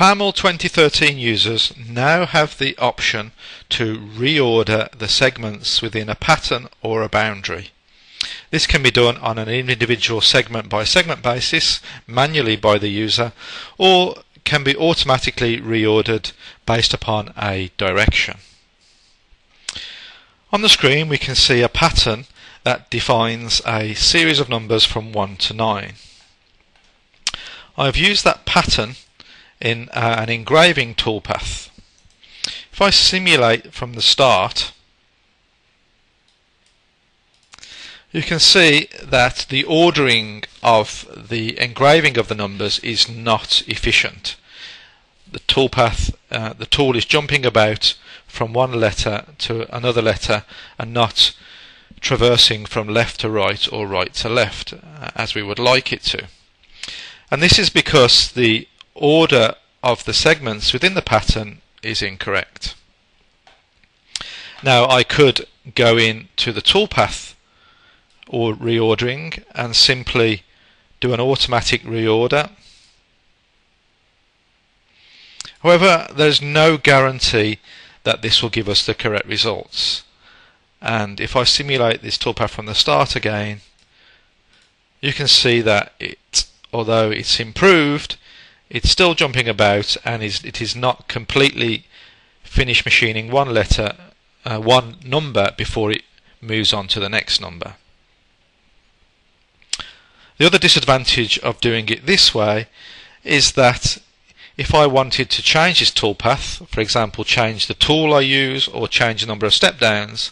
PowerMILL 2013 users now have the option to reorder the segments within a pattern or a boundary. This can be done on an individual segment by segment basis, manually by the user, or can be automatically reordered based upon a direction. On the screen we can see a pattern that defines a series of numbers from 1 to 9. I've used that pattern in an engraving toolpath. If I simulate from the start, you can see that the ordering of the engraving of the numbers is not efficient. The toolpath, the tool is jumping about from one letter to another letter and not traversing from left to right or right to left as we would like it to. And this is because the order of the segments within the pattern is incorrect. Now I could go into the toolpath or reordering and simply do an automatic reorder. However, there's no guarantee that this will give us the correct results. And if I simulate this toolpath from the start again, you can see that although it's improved, it's still jumping about and it is not completely finished machining one number before it moves on to the next number. The other disadvantage of doing it this way is that if I wanted to change this toolpath, for example change the tool I use or change the number of step downs,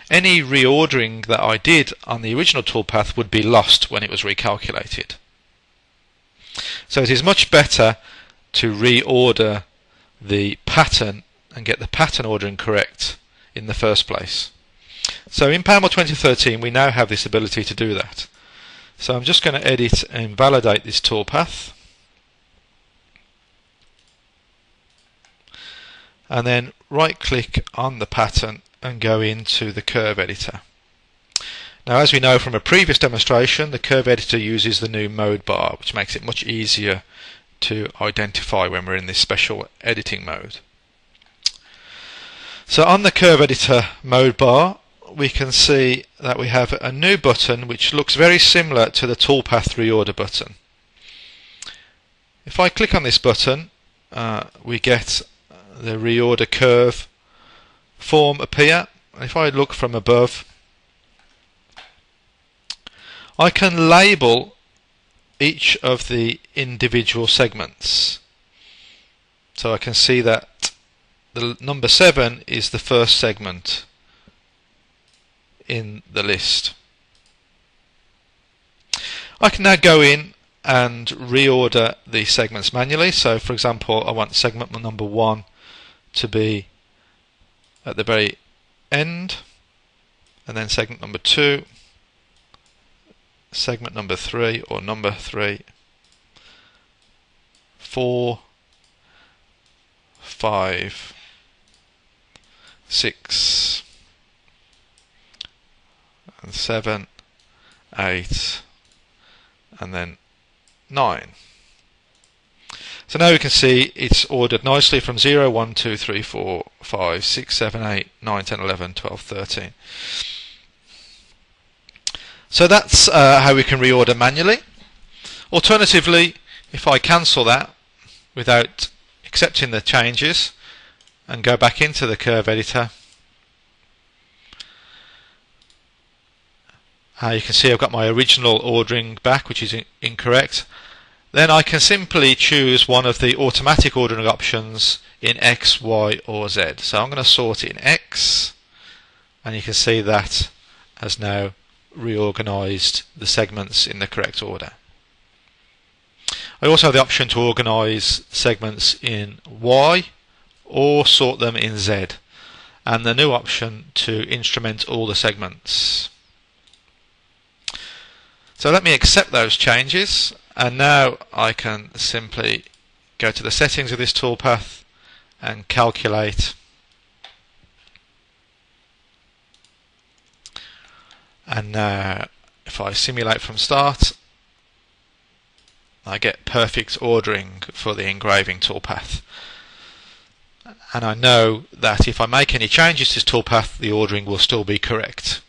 any reordering that I did on the original toolpath would be lost when it was recalculated. So it is much better to reorder the pattern and get the pattern ordering correct in the first place. So in PowerMILL 2013 we now have this ability to do that. So I'm just going to edit and validate this toolpath, and then right click on the pattern and go into the curve editor. Now as we know from a previous demonstration, the curve editor uses the new mode bar, which makes it much easier to identify when we're in this special editing mode. So on the curve editor mode bar we can see that we have a new button which looks very similar to the toolpath reorder button. If I click on this button, we get the reorder curve form appear. If I look from above, I can label each of the individual segments. So I can see that the number 7 is the first segment in the list. I can now go in and reorder the segments manually. So for example I want segment number 1 to be at the very end, and then segment number 2, segment number 3 or number 3, 4, 5, 6 and 7, 8 and then 9. So now we can see it's ordered nicely from 0, 1, 2, 3, 4, 5, 6, 7, 8, 9, 10, 11, 12, 13. So that's how we can reorder manually. Alternatively, if I cancel that without accepting the changes and go back into the curve editor, you can see I've got my original ordering back, which is incorrect. Then I can simply choose one of the automatic ordering options in X, Y or Z. So I'm going to sort it in X, and you can see that has now reorganized the segments in the correct order. I also have the option to organize segments in Y or sort them in Z, and the new option to instrument all the segments. So let me accept those changes, and now I can simply go to the settings of this toolpath and calculate, and now if I simulate from start, I get perfect ordering for the engraving toolpath. And I know that if I make any changes to this toolpath, the ordering will still be correct.